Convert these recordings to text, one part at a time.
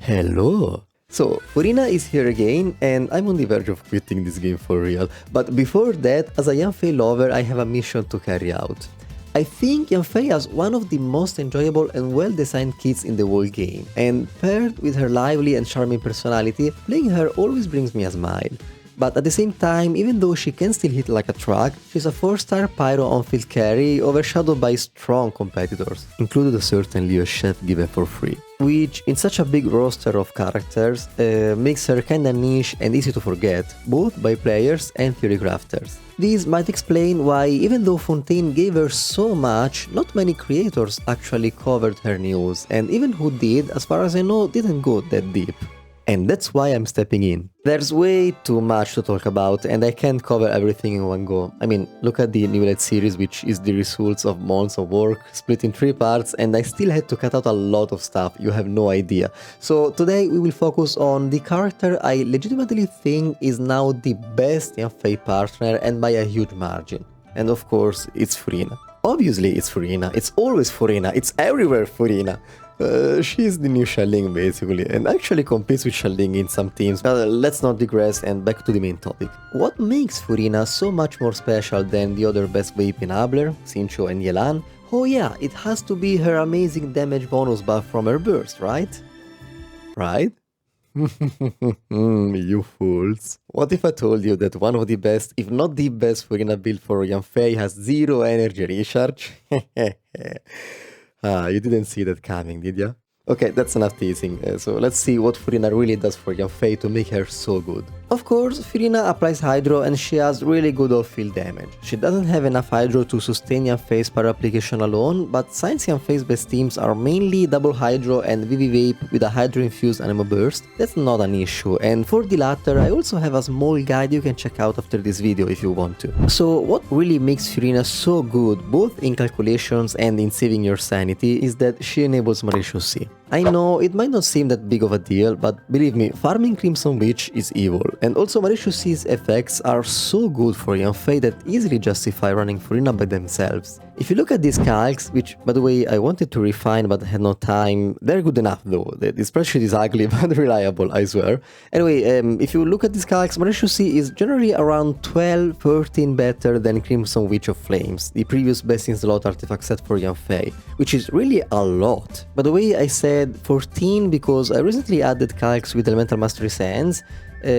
Hello! So, Furina is here again, and I'm on the verge of quitting this game for real. But before that, as a Yanfei lover, I have a mission to carry out. I think Yanfei has one of the most enjoyable and well-designed kits in the whole game, and paired with her lively and charming personality, playing her always brings me a smile. But at the same time, even though she can still hit like a truck, she's a 4-star pyro on-field carry overshadowed by strong competitors, including a certain Leo Chef given for free, which in such a big roster of characters makes her kinda niche and easy to forget, both by players and theory crafters. This might explain why, even though Fontaine gave her so much, not many creators actually covered her news, and even who did, as far as I know, didn't go that deep. And that's why I'm stepping in. There's way too much to talk about, and I can't cover everything in one go. I mean, look at the New Light series, which is the result of months of work, split in 3 parts, and I still had to cut out a lot of stuff, you have no idea. So today we will focus on the character I legitimately think is now the best Yanfei partner, and by a huge margin. And of course, it's Furina. Obviously it's Furina, it's always Furina, it's everywhere Furina. She's the new Xiaoling basically, and actually competes with Xiaoling in some teams. Let's not digress and back to the main topic. What makes Furina so much more special than the other best Vape enabler, Xincho and Yelan? Oh yeah, it has to be her amazing damage bonus buff from her burst, right? Right? You fools. What if I told you that one of the best, if not the best Furina build for Yanfei has 0 energy recharge? You didn't see that coming, did ya? Okay, that's enough teasing, so let's see what Furina really does for Yanfei to make her so good. Of course, Furina applies Hydro and she has really good off-field damage. She doesn't have enough Hydro to sustain Yanfei's per application alone, but since Yanfei's best teams are mainly double Hydro and VV Vape with a Hydro-infused Anemo Burst, that's not an issue, and for the latter I also have a small guide you can check out after this video if you want to. So what really makes Furina so good, both in calculations and in saving your sanity, is that she enables Marechaussee. I know it might not seem that big of a deal, but believe me, farming Crimson Witch is evil, and also Marechaussee's effects are so good for Yanfei that easily justify running Furina by themselves. If you look at these calcs, which by the way I wanted to refine but had no time, they're good enough though. The spreadsheet is ugly but reliable, I swear. Anyway, if you look at these calcs, Marechaussee is generally around 12-13 better than Crimson Witch of Flames, the previous best in slot artifact set for Yanfei, which is really a lot. By the way, I said 14 because I recently added calcs with Elemental Mastery Sands,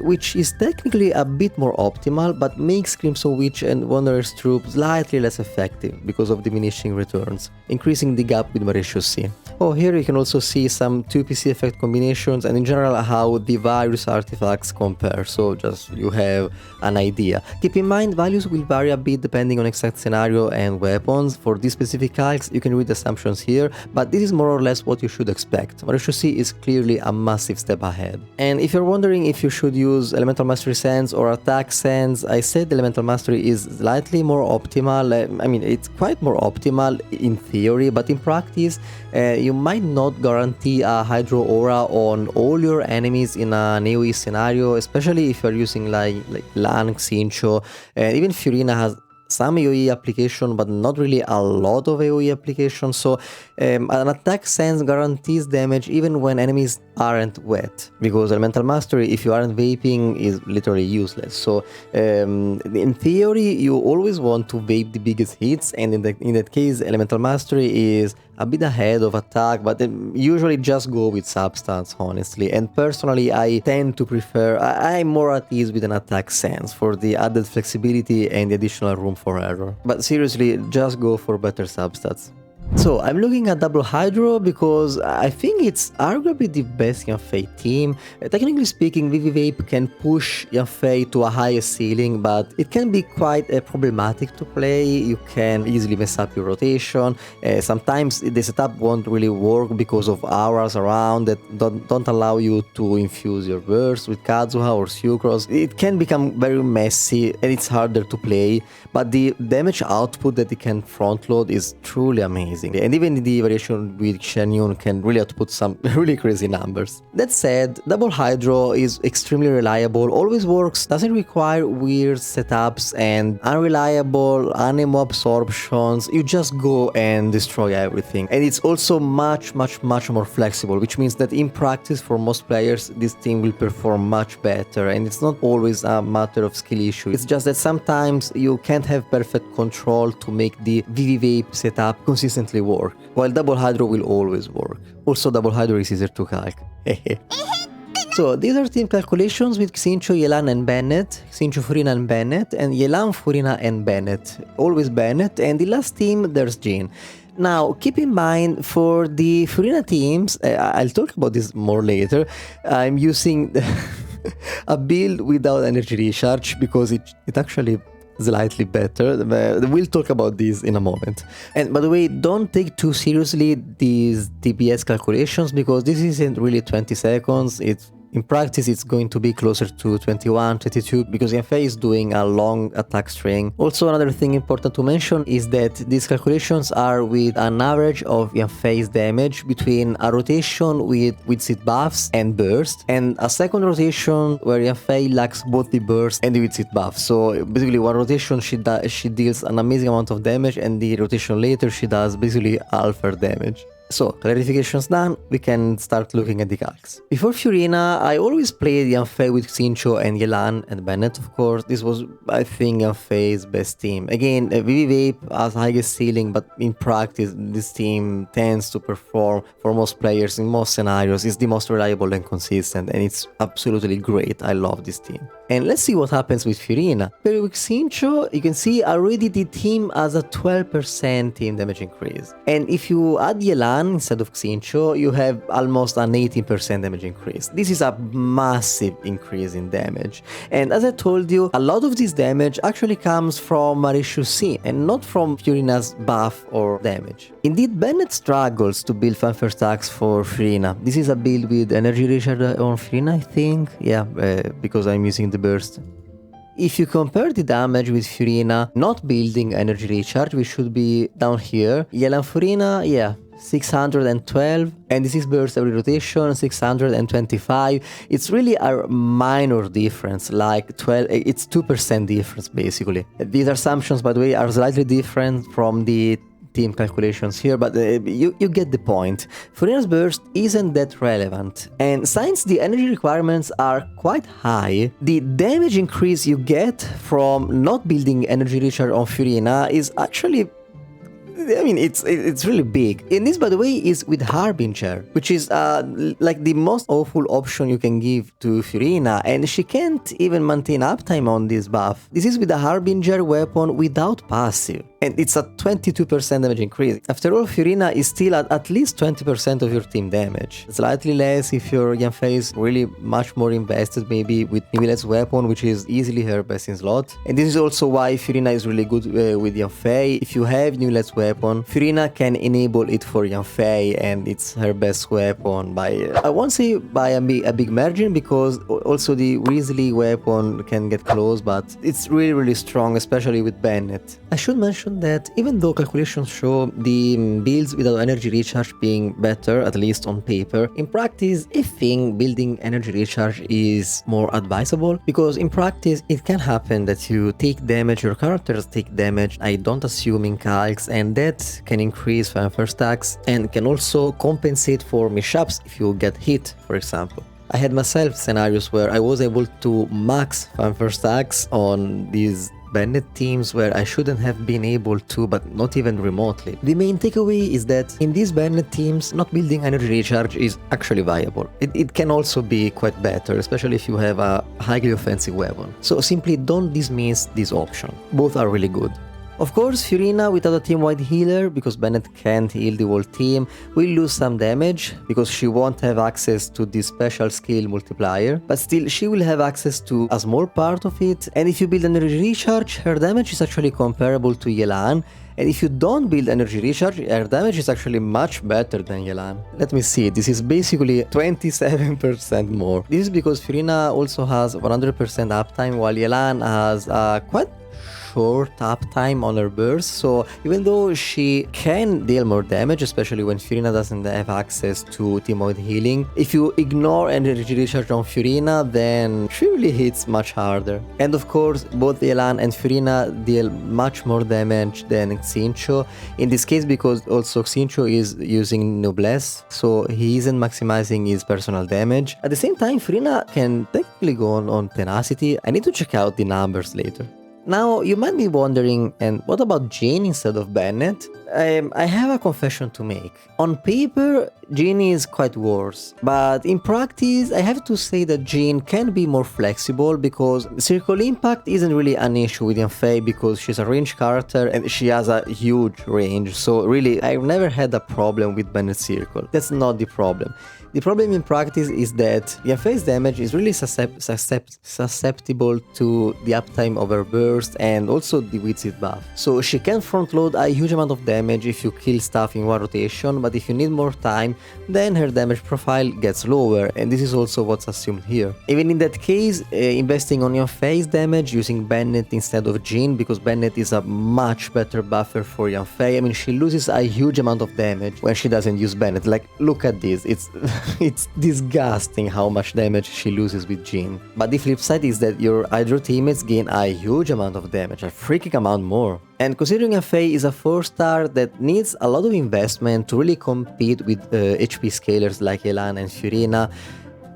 which is technically a bit more optimal, but makes Crimson Witch and Wanderer's Troop slightly less effective because of diminishing returns, increasing the gap with Marechaussee. Oh, here you can also see some 2 PC effect combinations and in general how the various artifacts compare, so just you have an idea. Keep in mind, values will vary a bit depending on exact scenario and weapons. For these specific calcs, you can read assumptions here, but this is more or less what you should expect. Marechaussee is clearly a massive step ahead. And if you're wondering if you should use Elemental Mastery Sands or Attack Sands, I said Elemental Mastery is slightly more optimal. I mean, it's quite more optimal in theory, but in practice, you might not guarantee a Hydro Aura on all your enemies in an AoE scenario, especially if you're using like Lan, Xincho, and even Furina has some AoE application, but not really a lot of AoE application, so an attack sense guarantees damage even when enemies aren't wet, because Elemental Mastery, if you aren't vaping, is literally useless. So in theory, you always want to vape the biggest hits, and in that case, Elemental Mastery is a bit ahead of attack, but usually just go with substance, honestly. And personally, I tend to prefer, I'm more at ease with an attack sense for the added flexibility and the additional room for error. But seriously, just go for better substats. So I'm looking at double Hydro because I think it's arguably the best Yanfei team. Technically speaking, VV Vape can push Yanfei to a higher ceiling, but it can be quite problematic to play. You can easily mess up your rotation. Sometimes the setup won't really work because of auras around that don't allow you to infuse your burst with Kazuha or Sucrose. It can become very messy and it's harder to play, but the damage output that it can front load is truly amazing. amazing. And even the variation with Shenyun can really output some really crazy numbers. That said, double hydro is extremely reliable, always works, doesn't require weird setups and unreliable anemo absorptions. You just go and destroy everything. And it's also much more flexible, which means that in practice for most players this team will perform much better, and it's not always a matter of skill issue. It's just that sometimes you can't have perfect control to make the Vape setup consistently work, while double hydro will always work. Also, double hydro is easier to calc. So these are team calculations with Xincho, Yelan and Bennett, Xincho, Furina and Bennett, and Yelan, Furina and Bennett. Always Bennett, and the last team there's Jin. Now, keep in mind, for the Furina teams, I'll talk about this more later, I'm using a build without energy recharge because it actually slightly better. We'll talk about this in a moment. And by the way, don't take too seriously these DPS calculations because this isn't really 20 seconds. In practice, it's going to be closer to 21, 22 because Yanfei is doing a long attack string. Also, another thing important to mention is that these calculations are with an average of Yanfei's damage between a rotation with seed buffs and burst, and a second rotation where Yanfei lacks both the burst and the with seed buff. So basically, one rotation she deals an amazing amount of damage, and the rotation later she does basically half her damage. So, clarifications done, we can start looking at the calcs. Before Furina, I always played Yanfei with Xincho and Yelan and Bennett, of course. This was, I think, Yanfei's best team. Again, Vape has highest ceiling, but in practice, this team tends to perform for most players in most scenarios. It's the most reliable and consistent, and it's absolutely great. I love this team. And let's see what happens with Furina. But with Xincho, you can see already the team has a 12% team damage increase. And if you add Yelan instead of Xincho, you have almost an 18% damage increase. This is a massive increase in damage. And as I told you, a lot of this damage actually comes from Marechaussee and not from Furina's buff or damage. Indeed, Bennett struggles to build fanfare stacks for Furina. This is a build with energy recharge on Furina, I think. Yeah, because I'm using the burst. If you compare the damage with Furina not building energy recharge, we should be down here. Yelan Furina, yeah, 612, and this is burst every rotation, 625. It's really a minor difference, like 12, it's 2% difference basically. These assumptions, by the way, are slightly different from the team calculations here, but you get the point. Furina's burst isn't that relevant, and since the energy requirements are quite high, the damage increase you get from not building energy recharge on Furina is actually, I mean, it's really big. And this, by the way, is with Harbinger, which is like the most awful option you can give to Furina, and she can't even maintain uptime on this buff. This is with a Harbinger weapon without passive, and it's a 22% damage increase. After all, Furina is still at least 20% of your team damage. Slightly less if your Yanfei is really much more invested, maybe with Nibilet's weapon, which is easily her best in slot. And this is also why Furina is really good with Yanfei. If you have Nibilet's weapon, Furina can enable it for Yanfei, and it's her best weapon by, I won't say by a big margin, because also the Weasley weapon can get close, but it's really strong, especially with Bennett. I should mention that even though calculations show the builds without energy recharge being better, at least on paper, in practice I think building energy recharge is more advisable, because in practice it can happen that you take damage, your characters take damage, I don't assume in calcs, and that can increase fanfare stacks and can also compensate for mishaps if you get hit, for example. I had myself scenarios where I was able to max fanfare stacks on these Bennett teams where I shouldn't have been able to, but not even remotely. The main takeaway is that in these Bennett teams, not building energy recharge is actually viable. It can also be quite better, especially if you have a highly offensive weapon. So simply don't dismiss this option. Both are really good. Of course, Furina without a team-wide healer, because Bennett can't heal the whole team, will lose some damage, because she won't have access to this special skill multiplier, but still she will have access to a small part of it, and if you build energy recharge, her damage is actually comparable to Yelan, and if you don't build energy recharge, her damage is actually much better than Yelan. Let me see, this is basically 27% more. This is because Furina also has 100% uptime, while Yelan has quite short uptime on her burst, so even though she can deal more damage, especially when Furina doesn't have access to Timoid healing, if you ignore energy recharge on Furina, then she really hits much harder. And of course, both Yelan and Furina deal much more damage than Xincho, in this case because also Xincho is using Noblesse, so he isn't maximizing his personal damage. At the same time, Furina can technically go on Tenacity. I need to check out the numbers later. Now, you might be wondering, and what about Jean instead of Bennett? I have a confession to make. On paper, Jean is quite worse, but in practice, I have to say that Jean can be more flexible because Circle Impact isn't really an issue with Yanfei because she's a range character and she has a huge range, so really, I've never had a problem with Bennett Circle. That's not the problem. The problem in practice is that Yanfei's damage is really susceptible to the uptime of her burst and also the Wizard buff. So she can front load a huge amount of damage if you kill stuff in one rotation, but if you need more time, then her damage profile gets lower, and this is also what's assumed here. Even in that case, investing on Yanfei's damage using Bennett instead of Jean, because Bennett is a much better buffer for Yanfei. I mean, she loses a huge amount of damage when she doesn't use Bennett. Like, look at this, it's disgusting how much damage she loses with Jean. But the flip side is that your Hydro teammates gain a huge amount of damage, a freaking amount more. And considering Yanfei is a 4-star that needs a lot of investment to really compete with HP scalers like Yelan and Furina,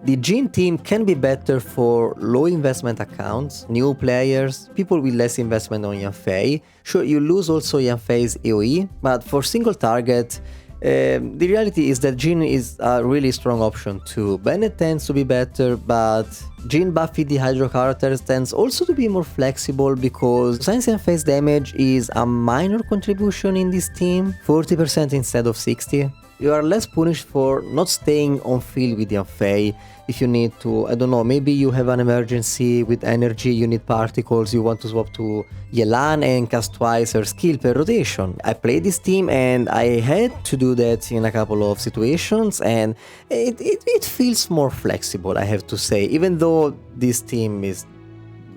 the Jean team can be better for low investment accounts, new players, people with less investment on Yanfei. Sure, you lose also Yanfei's AoE, but for single target, the reality is that Jean is a really strong option too. Bennett tends to be better, but Jean Buffy the Hydro characters tends also to be more flexible because Science and Face damage is a minor contribution in this team, 40% instead of 60%. You are less punished for not staying on field with Yanfei if you need to, I don't know, maybe you have an emergency with energy, you need particles, you want to swap to Yelan and cast twice her skill per rotation. I played this team and I had to do that in a couple of situations, and it feels more flexible, I have to say, even though this team is...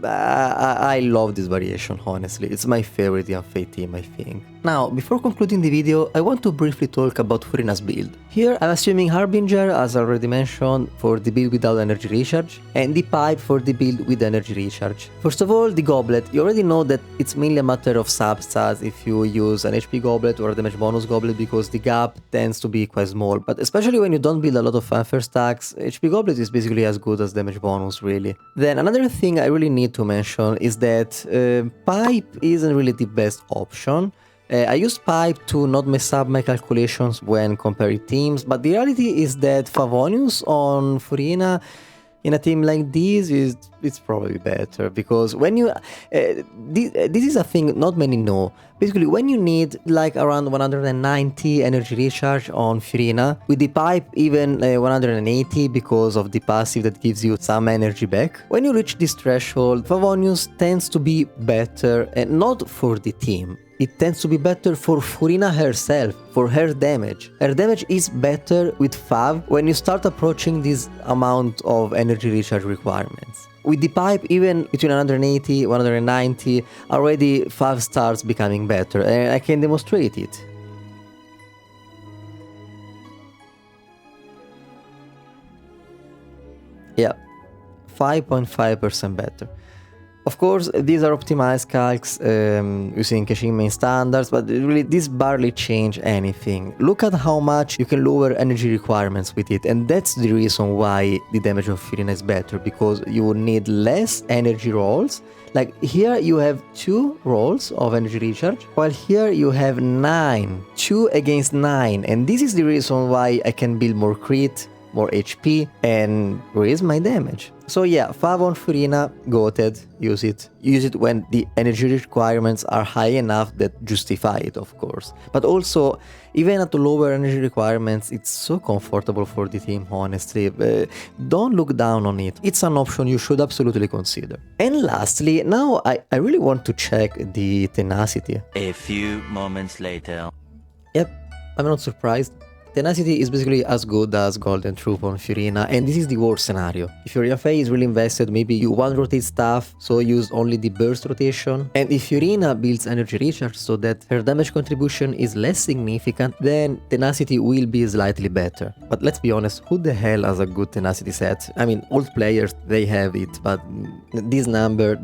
I love this variation, honestly. It's my favorite Yanfei team, I think. Now, before concluding the video, I want to briefly talk about Furina's build. Here, I'm assuming Harbinger, as already mentioned, for the build without energy recharge, and the pipe for the build with energy recharge. First of all, the goblet. You already know that it's mainly a matter of substats if you use an HP goblet or a damage bonus goblet because the gap tends to be quite small, but especially when you don't build a lot of fanfare stacks, HP goblet is basically as good as damage bonus, really. Then another thing I really need to mention is that pipe isn't really the best option. I used pipe to not mess up my calculations when comparing teams, but the reality is that Favonius on Furina in a team like this it's probably better, because when you this is a thing not many know. Basically, when you need like around 190 energy recharge on Furina, with the pipe even 180 because of the passive that gives you some energy back. When you reach this threshold, Favonius tends to be better, and not for the team. It tends to be better for Furina herself, for her damage. Her damage is better with Fav when you start approaching this amount of energy recharge requirements. With the pipe, even between 180, 190, already Fav starts becoming better, and I can demonstrate it. Yeah, 5.5% better. Of course, these are optimized calcs using caching main standards, but really this barely change anything. Look at how much you can lower energy requirements with it, and that's the reason why the damage of Furina is better, because you need less energy rolls. Like here you have 2 rolls of energy recharge, while here you have 9, 2 against 9, and this is the reason why I can build more crit, more HP, and raise my damage. So yeah, Fav on Furina, goated, use it. Use it when the energy requirements are high enough that justify it, of course. But also, even at the lower energy requirements, it's so comfortable for the team, honestly. Don't look down on it. It's an option you should absolutely consider. And lastly, now I really want to check the Tenacity. A few moments later. Yep, I'm not surprised. Tenacity is basically as good as Golden Troop on Furina, and this is the worst scenario. If your Yanfei is really invested, maybe you one-rotate stuff, so use only the burst rotation, and if Furina builds energy recharge so that her damage contribution is less significant, then Tenacity will be slightly better. But let's be honest, who the hell has a good Tenacity set? I mean, old players, they have it, but this number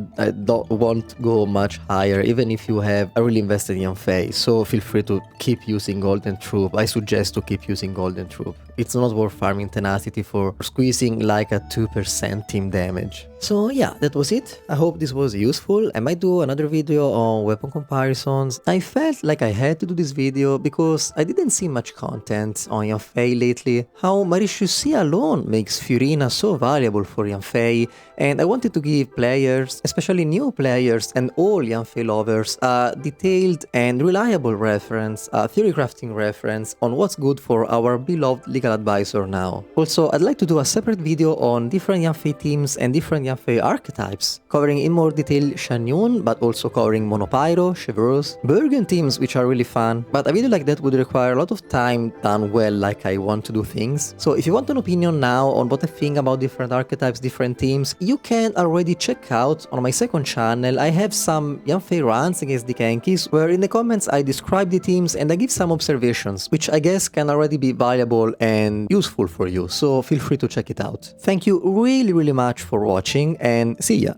won't go much higher, even if you have a really invested Yanfei, so feel free to keep using Golden Troop. I suggest to keep using Golden Troop. It's not worth farming Tenacity for squeezing like a 2% team damage. So yeah, that was it. I hope this was useful. I might do another video on weapon comparisons. I felt like I had to do this video because I didn't see much content on Yanfei lately. How Marechaussee alone makes Furina so valuable for Yanfei, and I wanted to give players, especially new players and all Yanfei lovers, a detailed and reliable reference, a theory crafting reference on what's good for our beloved legal advisor now. Also, I'd like to do a separate video on different Yanfei teams and different Yanfei archetypes, covering in more detail Shanyun, but also covering Monopyro, Chevreuse, Burgen teams, which are really fun, but a video like that would require a lot of time done well like I want to do things. So if you want an opinion now on what I think about different archetypes, different teams, you can already check out on my second channel. I have some Yanfei runs against the Kenkies, where in the comments I describe the teams and I give some observations, which I guess can already be valuable and useful for you, so feel free to check it out. Thank you really much for watching, and see ya!